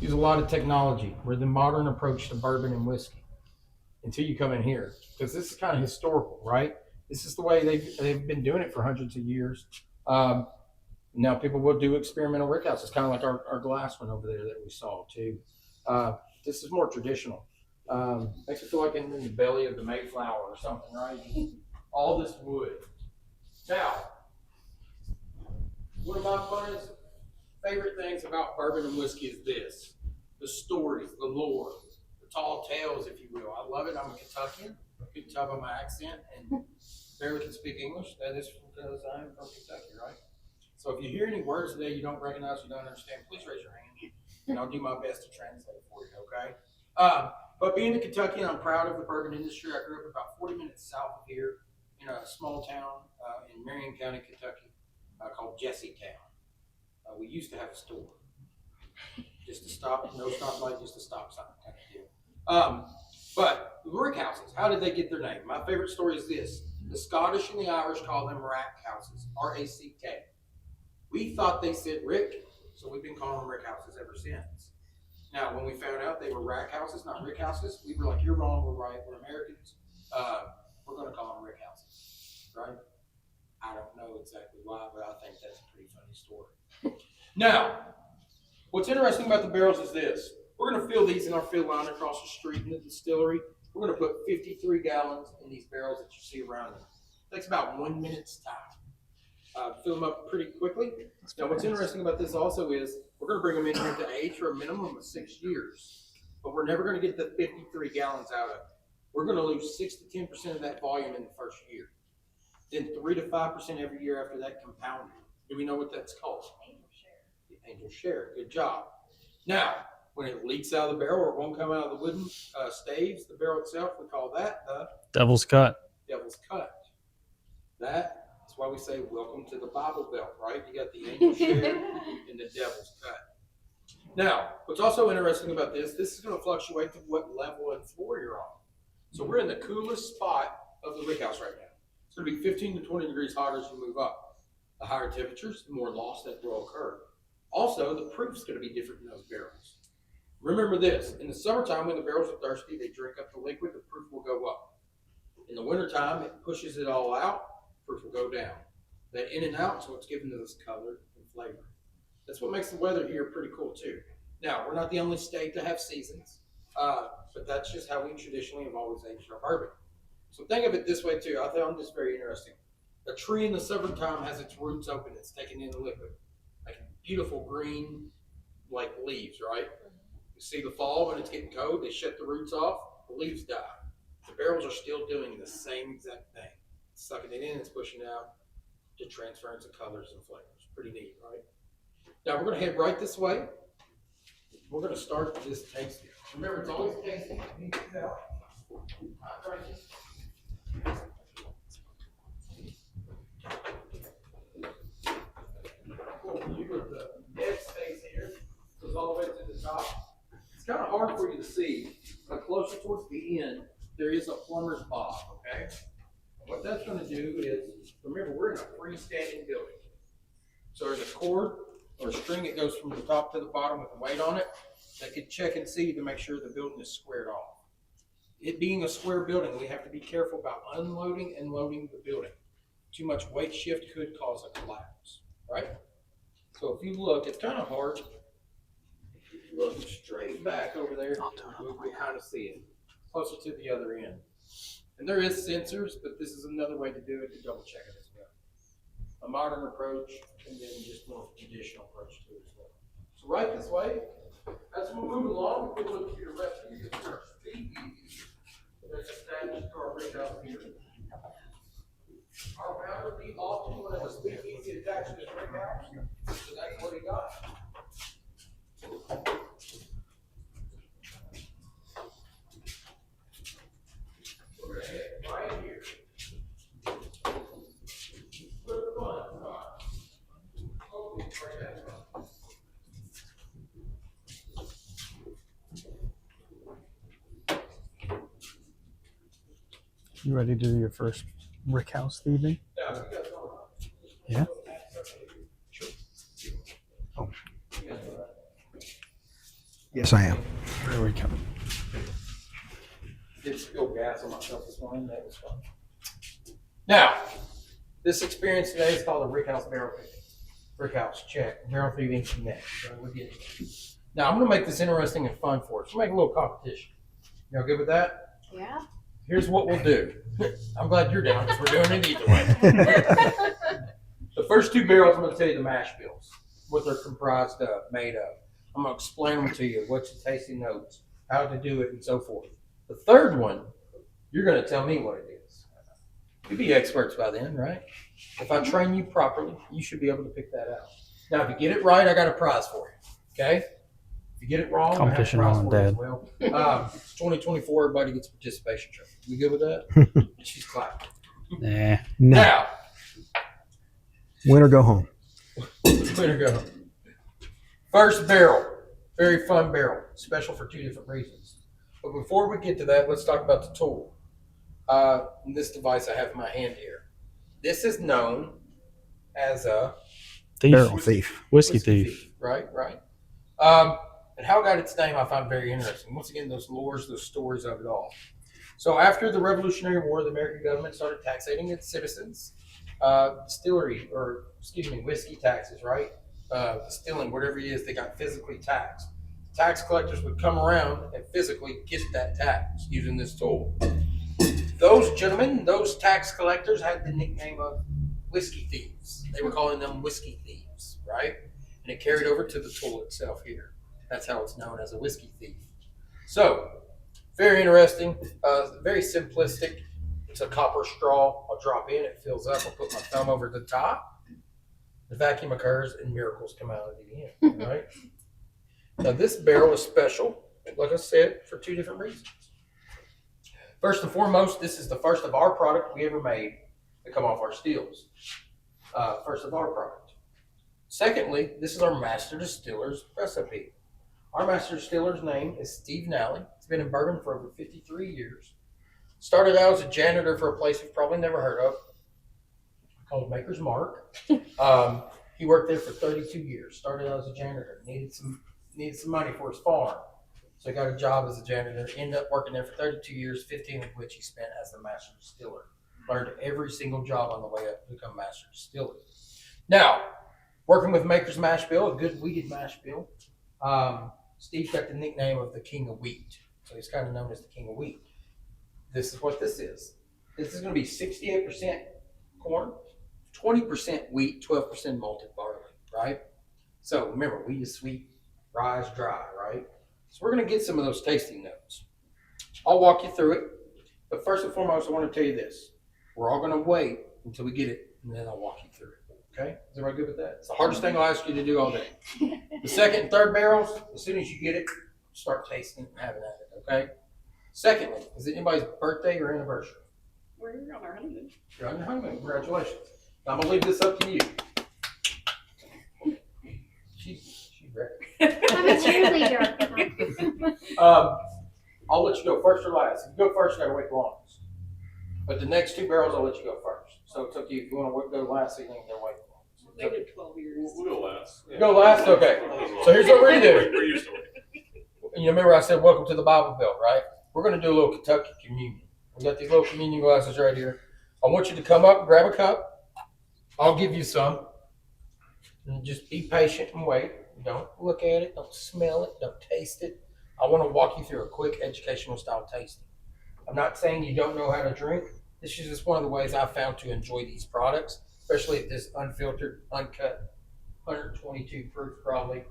use a lot of technology. We're the modern approach to bourbon and whiskey until you come in here, because this is kind of historical, right? This is the way they've been doing it for hundreds of years. Now people will do experimental rickhouses, kind of like our glass one over there that we saw too. This is more traditional. Makes it feel like in the belly of the Mayflower or something, right? All this wood. Now, one of my favorite things about bourbon and whiskey is this: the stories, the lore, the tall tales, if you will. I love it. I'm a Kentuckian. You can tell by my accent and barely can speak English. That is because I'm from Kentucky, right? So if you hear any words today you don't recognize, you don't understand, please raise your hand, and I'll do my best to translate for you, okay? But being a Kentuckian, I'm proud of the bourbon industry. I grew up about 40 minutes south of here in a small town in Marion County, Kentucky, called Jessietown. We used to have a store. Just a stop, no stoplight, just a stop sign kind of deal. But the rickhouses, how did they get their name? My favorite story is this. The Scottish and the Irish call them rack houses, R-A-C-K. We thought they said rick, so we've been calling them rick houses ever since. Now, when we found out they were rack houses, not rick houses, we were like, you're wrong, we're right, we're Americans. We're going to call them rick houses, right? I don't know exactly why, but I think that's a pretty funny story. Now, what's interesting about the barrels is this. We're going to fill these in our fill line across the street in the distillery. We're going to put 53 gallons in these barrels that you see around them. It takes about 1 minute's time. Fill them up pretty quickly. Now, what's interesting about this also is we're going to bring them in here to age for a minimum of 6 years, but we're never going to get the 53 gallons out of it. We're going to lose 6 to 10% of that volume in the first year. Then 3 to 5% every year after that compounded. Do we know what that's called? Angel share. The angel share. Good job. Now, when it leaks out of the barrel or it won't come out of the wooden staves, the barrel itself, we call that the Devil's cut. Devil's cut. That's why we say welcome to the Bible Belt, right? You got the angel share and the devil's cut. Now, what's also interesting about this is going to fluctuate to what level and floor you're on. So we're in the coolest spot of the rickhouse right now. It's going to be 15 to 20 degrees hotter as you move up. The higher temperatures, the more loss that will occur. Also, the proof's going to be different in those barrels. Remember this, in the summertime when the barrels are thirsty, they drink up the liquid, the proof will go up. In the wintertime, it pushes it all out, proof will go down. That in and out is what's giving us color and flavor. That's what makes the weather here pretty cool too. Now, we're not the only state to have seasons, but that's just how we traditionally have always aged our bourbon. So think of it this way too. I found this very interesting. A tree in the summertime has its roots open. It's taking in the liquid. Like beautiful green, like leaves, right? You see the fall when it's getting cold, they shut the roots off, the leaves die. The barrels are still doing the same exact thing. It's sucking it in, it's pushing out to transference of colors and flavors. Pretty neat, right? Now we're going to head right this way. We're going to start this tasting. Remember, it's always tasting. You can tell. You got the edge space here, goes all the way to the top. It's kind of hard for you to see, but closer towards the end, there is a plumber's bob, okay? And what that's going to do is, remember, we're in a freestanding building. So there's a cord or a string that goes from the top to the bottom with a weight on it that can check and see to make sure the building is squared off. It being a square building, we have to be careful about unloading and loading the building. Too much weight shift could cause a collapse, right? So if you look, it's kind of hard. If you look straight back over there, we'll kind of see it closer to the other end. And there is sensors, but this is another way to do it to double check it as well. A modern approach and then just more traditional approach to it as well. So right this way, as we move along, we'll look to your left here. You'll see our speed that's established to our rickhouse here. Our founder, Pete Austin, would have a speakeasy attached to his rickhouse, so that's what he got. We're going to hit right here. Put the fun. Hopefully, right there. You ready to do your first rickhouse thieving? Yeah. Yes, I am. There we go. Did spill gas on myself this morning. That was fun. Now, this experience today is called the Rickhouse Barrel Picking. Rickhouse, check. Barrel thieving, next. So we're getting it. Now, I'm going to make this interesting and fun for us. We'll make a little competition. Y'all good with that? Yeah. Here's what we'll do. I'm glad you're down because we're doing it either way. The first two barrels, I'm going to tell you the mash bills, what they're comprised of, made of. I'm going to explain them to you, what's the tasting notes, how to do it, and so forth. The third one, you're going to tell me what it is. You'll be experts by then, right? If I train you properly, you should be able to pick that out. Now, if you get it right, I got a prize for you. Okay? If you get it wrong, Competition I have a on, prize Dad. for you as well. It's 2024. Everybody gets a participation trophy. You good with that? She's clapping. Nah. No. Now, Win or go home. way to go. First barrel, very fun barrel, special for two different reasons. But before we get to that, let's talk about the tool. This device I have in my hand here. This is known as a Thief. Barrel thief. Whiskey thief. Right. And how it got its name, I find very interesting. Once again, those lores, those stories of it all. So after the Revolutionary War, the American government started taxating its citizens. Whiskey taxes, right? Distilling, whatever it is, they got physically taxed. Tax collectors would come around and physically get that tax using this tool. Those gentlemen, those tax collectors had the nickname of whiskey thieves. They were calling them whiskey thieves, right? And it carried over to the tool itself here. That's how it's known as a whiskey thief. So, very interesting, very simplistic. It's a copper straw. I'll drop in, it fills up. I'll put my thumb over the top. The vacuum occurs and miracles come out of the end, right? Now, this barrel is special, like I said, for two different reasons. First and foremost, this is the first of our product we ever made to come off our stills. First of our product. Secondly, this is our master distiller's recipe. Our master distiller's name is Steve Nally. He's been in bourbon for over 53 years. Started out as a janitor for a place you've probably never heard of, called Maker's Mark. He worked there for 32 years. Started out as a janitor. Needed some money for his farm. So he got a job as a janitor. Ended up working there for 32 years, 15 of which he spent as the master distiller. Learned every single job on the way up to become master distiller. Now, working with Maker's Mash Bill, a good wheated mash bill, Steve got the nickname of the King of Wheat. So he's kind of known as the King of Wheat. This is what this is. This is going to be 68% corn, 20% wheat, 12% malted barley, right? So remember, wheat is sweet, rye is dry, right? So we're going to get some of those tasting notes. I'll walk you through it. But first and foremost, I want to tell you this. We're all going to wait until we get it, and then I'll walk you through it. Okay? Is everybody good with that? It's the hardest thing I'll ask you to do all day. The second and third barrels, as soon as you get it, start tasting and having at it, okay? Secondly, is it anybody's birthday or anniversary? We're on our honeymoon. You're on your honeymoon. Congratulations. Now, I'm going to leave this up to you. She's ready. I'm a cheerleader. I'll let you go first or last. If you go first, you got to wait the longest. But the next two barrels, I'll let you go first. So it's up to you. If you want to go last, so you can wait the longest. They did 12 years. We'll go last. You go last? Okay. So here's what we're going to do. We're used to it. You remember I said, welcome to the Bible Belt, right? We're going to do a little Kentucky communion. We got these little communion glasses right here. I want you to come up and grab a cup. I'll give you some. And just be patient and wait. Don't look at it. Don't smell it. Don't taste it. I want to walk you through a quick educational style tasting. I'm not saying you don't know how to drink. This is just one of the ways I've found to enjoy these products, especially at this unfiltered, uncut, 122 proof probably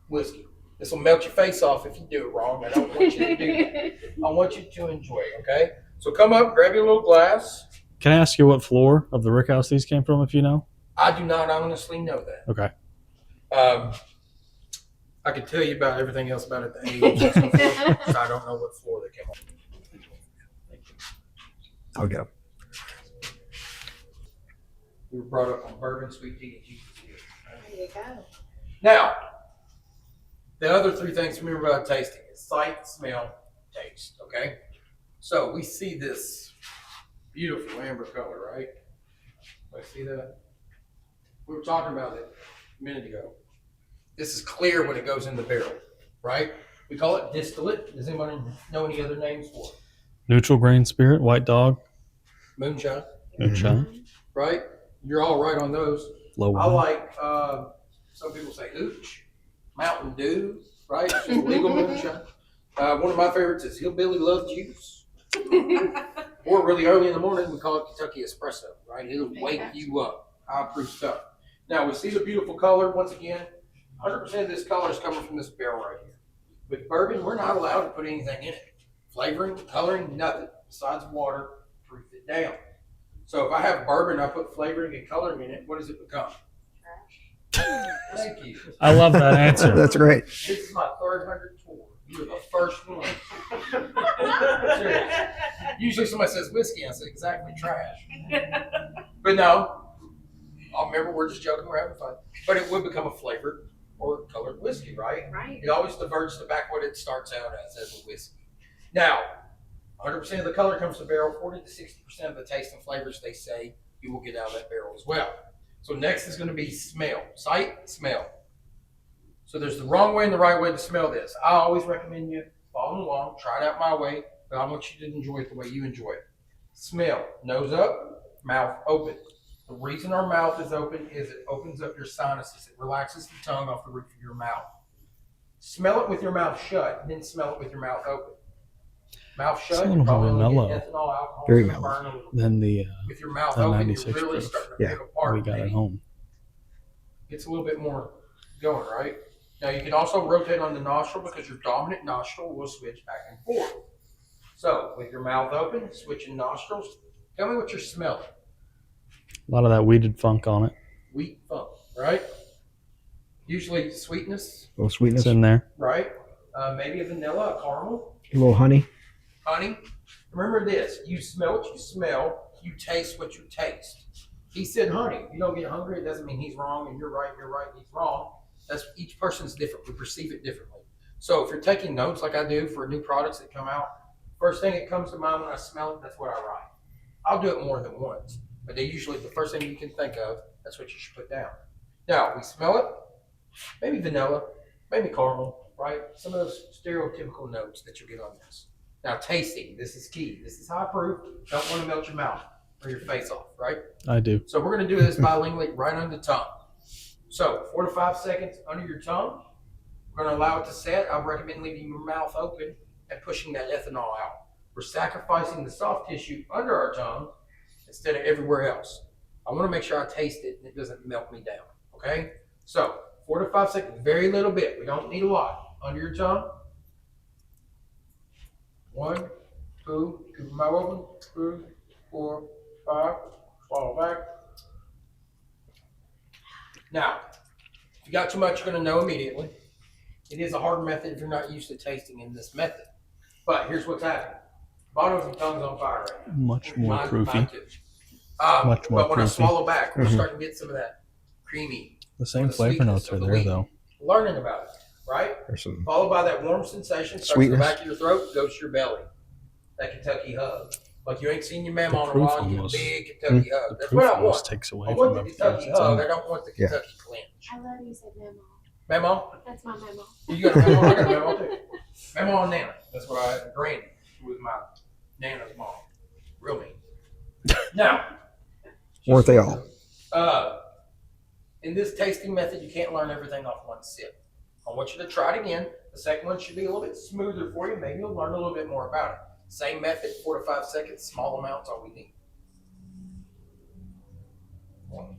whiskey. This will melt your face off if you do it wrong. I don't want you to do that. I want you to enjoy it, okay? So come up, grab your little glass. Can I ask you what floor of the Rickhouse these came from, if you know? I do not honestly know that. Okay. I could tell you about everything else about it, the age and so forth, but I don't know what floor they came on. I'll get them. We were brought up on bourbon, sweet tea, and Jesus here. There you go. Now, the other three things to remember about tasting is sight, smell, taste, okay? So we see this beautiful amber color, right? Everybody see that? We were talking about it a minute ago. This is clear when it goes in the barrel, right? We call it distillate. Does anybody know any other names for it? Neutral grain spirit, white dog, Moonshine, moonshine, right? You're all right on those. low I wine. like, some people say hooch, Mountain Dew, right? It's just legal moonshine. One of my favorites is Hillbilly Love Juice. Or really early in the morning, we call it Kentucky Espresso, right? It'll wake you up. I approve stuff. Now, we see the beautiful color. Once again, 100% of this color is coming from this barrel right here. With bourbon, we're not allowed to put anything in it. Flavoring, coloring, nothing besides water, proof it down. So if I have bourbon, I put flavoring and coloring in it, what does it become? Thank you. I love that answer. That's great. This is my 300 tour. You were the first one. Seriously. Usually somebody says whiskey, and I say exactly trash. But no, I'll remember we're just joking, we're having fun. But it would become a flavored or colored whiskey, right? Right. It always diverts to back what it starts out as a whiskey. Now, 100% of the color comes to barrel, 40 to 60% of the taste and flavors they say you will get out of that barrel as well. So next is going to be smell. Sight, smell. So there's the wrong way and the right way to smell this. I always recommend you follow along, try it out my way, but I want you to enjoy it the way you enjoy it. Smell. Nose up, mouth open. The reason our mouth is open is it opens up your sinuses. It relaxes the tongue off the roof of your mouth. Smell it with your mouth shut, then smell it with your mouth open. Mouth shut, It's a you little probably more only mellow. get ethanol, alcohol, Very it's gonna mellow. burn a little. Then the With your mouth the open, you're 96 really proof. starting to Yeah. pick apart. we got at maybe. home. It's a little bit more going, right? Now you can also rotate on the nostril because your dominant nostril will switch back and forth. So with your mouth open, switching nostrils, tell me what you're smelling. A lot of that weeded funk on it. Wheat funk, right? Usually sweetness, A little sweetness, It's in there. right? Maybe a vanilla, a caramel, a little honey. honey. Remember this, you smell what you smell, you taste what you taste. He said honey. If you don't get hungry, it doesn't mean he's wrong and you're right, and he's wrong. That's each person's different. We perceive it differently. So if you're taking notes like I do for new products that come out, first thing that comes to mind when I smell it, that's what I write. I'll do it more than once, but they usually, the first thing you can think of, that's what you should put down. Now, we smell it, maybe vanilla, maybe caramel, right? Some of those stereotypical notes that you get on this. Now, tasting, this is key. This is high proof. Don't want to melt your mouth or your face off, right? I do. So we're going to do this bilingually right under the tongue. So 4 to 5 seconds under your tongue. We're going to allow it to set. I recommend leaving your mouth open and pushing that ethanol out. We're sacrificing the soft tissue under our tongue instead of everywhere else. I want to make sure I taste it and it doesn't melt me down, okay? So 4 to 5 seconds, very little bit. We don't need a lot. Under your tongue. 1, 2, keep your mouth open, 3, 4, 5, swallow back. Now, if you got too much, you're going to know immediately. It is a hard method if you're not used to tasting in this method. But here's what's happening. Bottom of your tongue's on fire right now. Much more Mine proofy. too. Much more but when I proofy. swallow back, we're Mhm. starting to get some of that creamy, The same the flavor sweetness notes are of the there, wheat. though. learning about it, right? There's some Followed by that warm sensation, starts in the Sweetness. back of your throat, goes to your belly. That Kentucky hug. Like you ain't seen your mama The on a proof while, you get a almost- big Kentucky hug. The That's proof what I almost want. takes away I from want the everything Kentucky else. hug. I don't want the Yeah. Kentucky clinch. I love you said memo. Memo? That's my memo. You got a memo? I got a memo too. Memo and Nana. That's what I had. Granny was my Nana's mom. Real mean. Now. Weren't they all? In this tasting method, you can't learn everything off one sip. I want you to try it again. The second one should be a little bit smoother for you. Maybe you'll learn a little bit more about it. Same method, 4 to 5 seconds, small amounts, all we need. 1,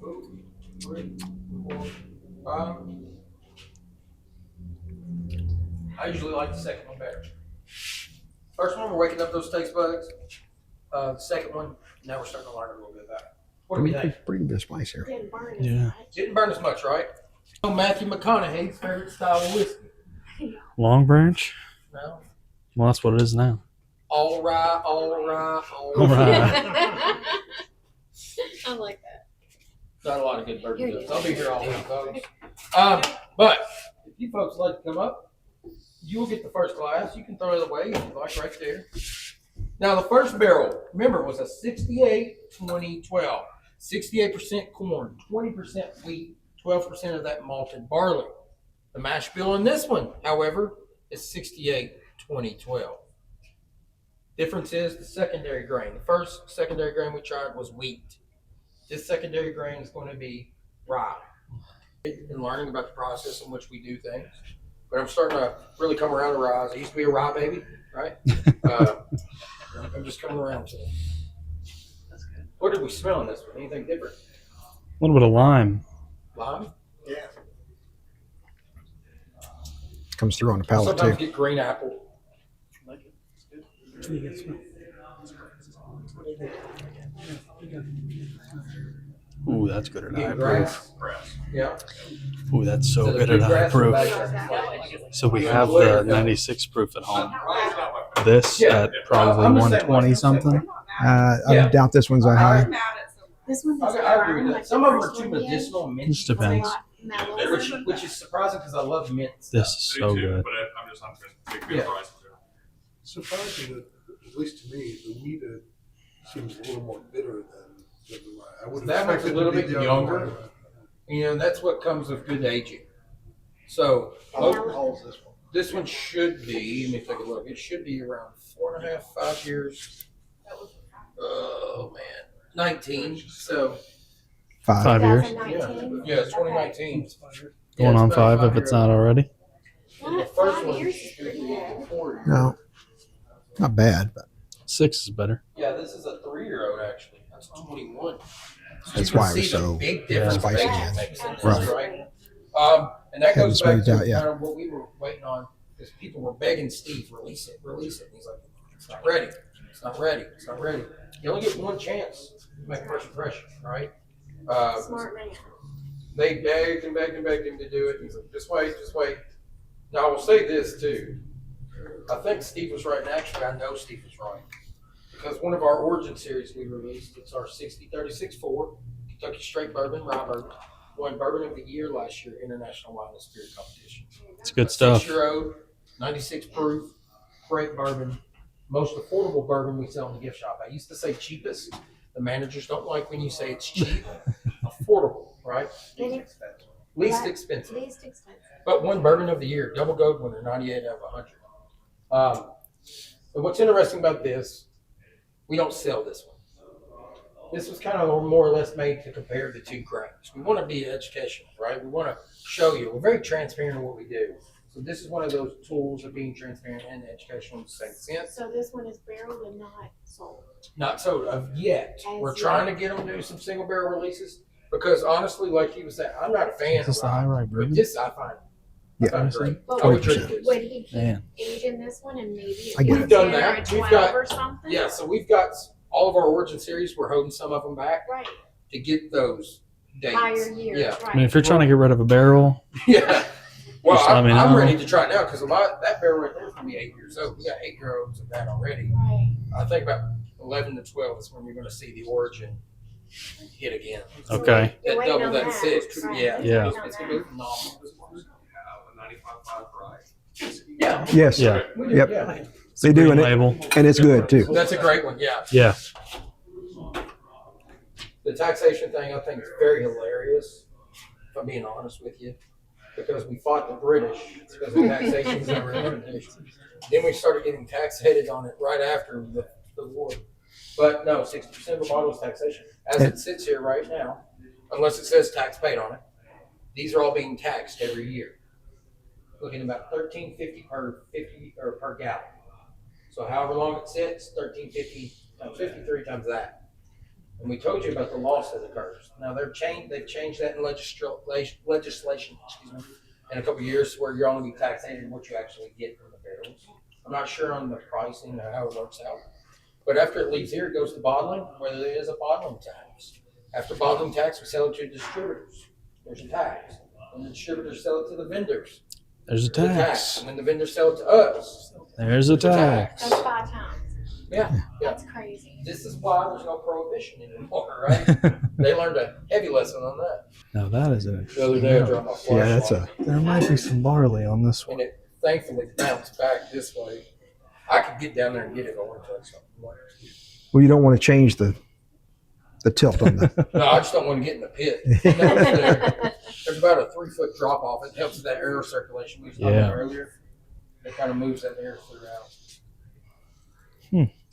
2, 3, 4, 5. I usually like the second one better. First one, we're waking up those taste buds. The second one, now we're starting to learn a little bit about it. What do we think? Pretty good spice here. Didn't burn Yeah. as much. Didn't burn as much, right? Oh, Matthew McConaughey's favorite style of whiskey. Long branch? No. Well, that's what it is now. All right, all right, all All right. right. I like that. Got a lot of good bourbon Here you jokes. go. I'll be here all week, folks. But if you folks like to come up, you will get the first glass. You can throw it away if you like right there. Now, the first barrel, remember, was a 68-20-12. 68% corn, 20% wheat, 12% of that malted barley. The mash bill on this one, however, is 68-20-12. Difference is the secondary grain. The first secondary grain we tried was wheat. This secondary grain is going to be rye. Been learning about the process in which we do things, but I'm starting to really come around to rye. I used to be a rye baby, right? I'm just coming around to it. That's good. What did we smell in this one? Anything different? A little bit of lime. Lime? Yeah. Comes through on the palate Sometimes too. get green apple. Like it. It's good. You get smell. Ooh, that's good at high Get proof. grass. Yeah. Ooh, that's so Is it a good big at high grass or proof. bag? So we have the 96 proof at home. This Yeah. at probably I'm the same 120 way. something. I Yeah. doubt this one's that high. This one I has agree with that. Some of them are too medicinal and minty, Just depends. which is surprising because I love mint. This is so good. But I'm just not big Yeah. price. Surprising that, at least to me, the wheated seems a little more bitter than the rye. I would have That one's a expected little to be bit the other younger. way. You know, that's what comes with good aging. So this one should be, let me take a look, it should be around 4.5, 5 years. Oh, man. 19, so, 5 years. yeah, it's 2019. Yeah, Going it's on about 5 if it's not already. And the first 5 one years is is pretty good. 4 years. No, not bad, but 6 is better. Yeah, this is a 3-year-old actually. That's 21. That's You can why it see was the so big difference spicy. aging makes in this, Right. right? And that Hadn't goes back smoothed to out yet. kind of what we were waiting on, because people were begging Steve, release it, release it. And he's like, it's not ready, it's not ready, it's not ready. You only get one chance to make a first impression, right? Smart man. They begged and begged and begged him to do it. He's like, just wait, just wait. Now I will say this too. I think Steve was right, and actually I know Steve was right. Because one of our Origin series we released, it's our 60-36-4 Kentucky Straight Bourbon, Rye Bourbon, won Bourbon of the Year last year, International Wine and Spirit Competition. It's good stuff. 6-year-old, 96 proof, great bourbon, most affordable bourbon we sell in the gift shop. I used to say cheapest. The managers don't like when you say it's cheap. Affordable, right? Least expensive. Least expensive. But one Bourbon of the Year, double gold winner, 98 out of 100. But what's interesting about this, we don't sell this one. This was kind of more or less made to compare the two grains. We want to be educational, right? We want to show you. We're very transparent in what we do. So this is one of those tools of being transparent and educational in the same sense. So this one is barreled and not sold. Not sold of yet. As We're yet. trying to get them to do some single barrel releases because honestly, like he was saying, I'm not a fan Is this of the high rye, rye but bourbon? this I find great. But I would would drink he- this. Would he keep Man. aging this one and maybe I get We've done 10 or that. We've 12 got- or something? Yeah, so we've got all of our Origin series. We're holding some of them back Right. to get those dates. Higher years. Yeah. Right. I mean, if you're trying to get rid of a barrel, Yeah. Well, Just let me I'm know. ready to try it now because that barrel right there is going to be 8 years old. We got 8-year-olds of that already. Right. I think about 11 to 12 is when you're going to see the Origin hit again. Okay. You're That waiting double on that 6. Right. Yeah. Yeah. It's going to be phenomenal. A 95.5 rye. Yeah. yes, yeah, We do, Yep. yeah. they do, green and label. it's good too. That's a great one. Yeah. Yeah. The taxation thing, I think, is very hilarious, if I'm being honest with you, because we fought the British because of taxation and elimination. Then we started getting taxated on it right after the war. But no, 60% of the bottle is taxation. As it sits here right now, unless it says tax paid on it, these are all being taxed every year. Looking at about $13.50 per gallon. So however long it sits, $13.50 times 53 times that. And we told you about the loss that occurs. Now they've changed that in legislation, in a couple of years where you're only taxated what you actually get from the barrels. I'm not sure on the pricing or how it works out. But after it leaves here, it goes to bottling, whether there is a bottling tax. After bottling tax, we sell it to distributors. There's a tax. And the distributors sell it to the vendors. There's a There's a tax. And then the vendors sell it to us. There's a tax. That's 5 times. Yeah. That's crazy. This is why there's no prohibition anymore, right? They learned a heavy lesson on that. Now that is a. The other day I dropped my flashlight. Yeah, that's a There might be some barley on this one. And it thankfully bounced back this way. I could get down there and get it. I want to tell you something. well. You don't want to change the tilt on the. No, I just don't want to get in the pit. You know, There's about a 3-foot drop off. It helps with that air circulation we was talking about earlier. It kind of moves that air throughout.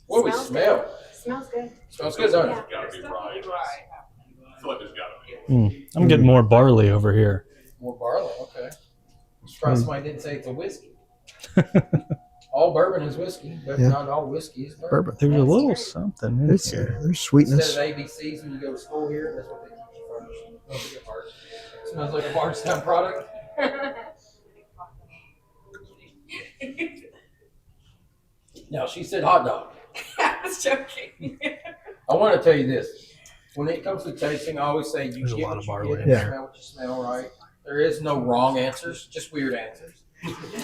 What do we Smells smell? good. Smells good. Smells good, doesn't it? Yeah. Gotta be rye. I feel like there's gotta be. I'm getting more barley over here. More barley, okay. I'm surprised somebody didn't say it's a whiskey. All bourbon is whiskey, but Yeah. not all whiskey is bourbon. Bourbon. There's a That's little great. something in There's here. there's Instead sweetness. of ABCs when you go to school here, that's what they teach you first. Don't forget Bard. Smells like a Bardstown product. Now, she said hot dog. I was joking. I want to tell you this. When it comes to tasting, I always say you There's a get lot what of you barley get, in you there. smell what you smell, right? There is no wrong answers, just weird answers.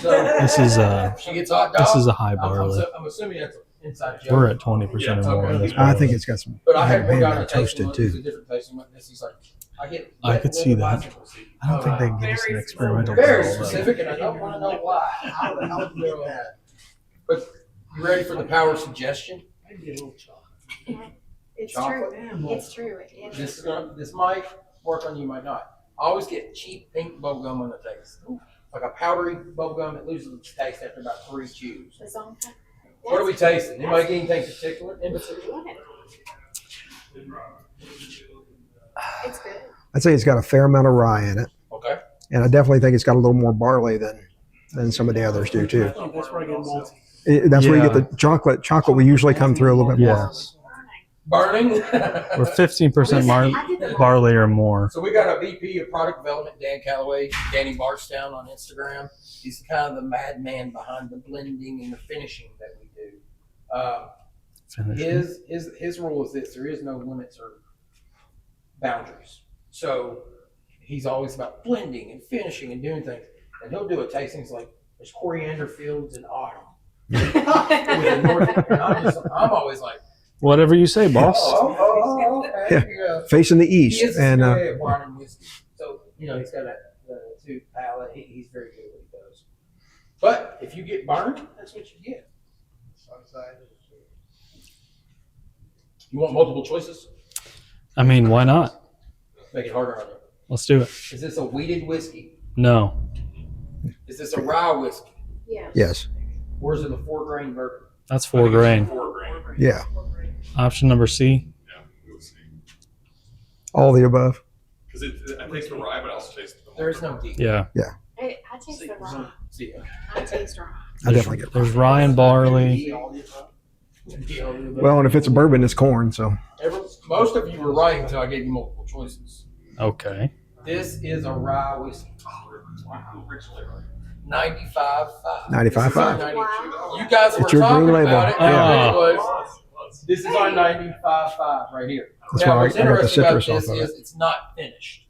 So This is she gets hot dog. this is a high barley. I'm assuming that's an inside joke. We're at 20% or more on this. I barley. think it's got some. But I had one Man, guy on a man, tasting toasted one. He's a too. different tasting one. This he's like, I get. I wet could lip see that. bicycle seat. I don't think they can give us an Very experimental Very barrel, though. specific, and I don't want to know why. How the hell do you know that? But you ready for the power of suggestion? I can get a little chocolate. It's Chocolate? true. It's true. It This is. is gonna, this might work on you, might not. I always get cheap pink bubble gum on the taste. Like a powdery bubble gum, it loses its taste after about 3 chews. The Zonka. What are we tasting? Anybody get anything particular? In particular? It's good. I'd say it's got a fair amount of rye in it, Okay. and I definitely think it's got a little more barley than some of the others do too. That's where I get malty. That's where you Yeah. get the chocolate. Chocolate will usually come through a little bit more. Yes. Burning. We're 15% barley or more. So we got a VP of product development, Dan Calloway, Danny Bardstown on Instagram. He's kind of the madman behind the blending and the finishing that we do. His rule is this: there is no limits or boundaries. So he's always about blending and finishing and doing things. And he'll do a tasting. It's like there's coriander fields in autumn. With the north, and I'm always like, Whatever you say, boss. okay. Yeah. Yeah. Facing the He east, is a and sommelier of wine and whiskey. So, he's got the 2 palate. He's very good at what he does. But if you get burned, that's what you get. You want multiple choices? I mean, why not? Make it harder on you. Let's do it. Is this a wheated whiskey? No. Is this a rye whiskey? Yeah. yes, Or is it a 4-grain bourbon? That's 4 grain. 4 grain. yeah, Option number C. Yeah, we'll see. all the above. Because I taste the rye, but I also taste the. There is no D. Yeah. I taste the raw. See, I taste raw. I definitely get. There's rye and barley. Well, and if it's a bourbon, it's corn. So Most of you were right until I gave you multiple choices. Okay. This is a rye whiskey. Wow, originally rye. 95.5. 95.5. Wow. You guys were It's your talking green label. about it. Yeah. It was. This is our 95.5 right here. That's Now, why what's I got the interesting about citrus this off of is it's not finished.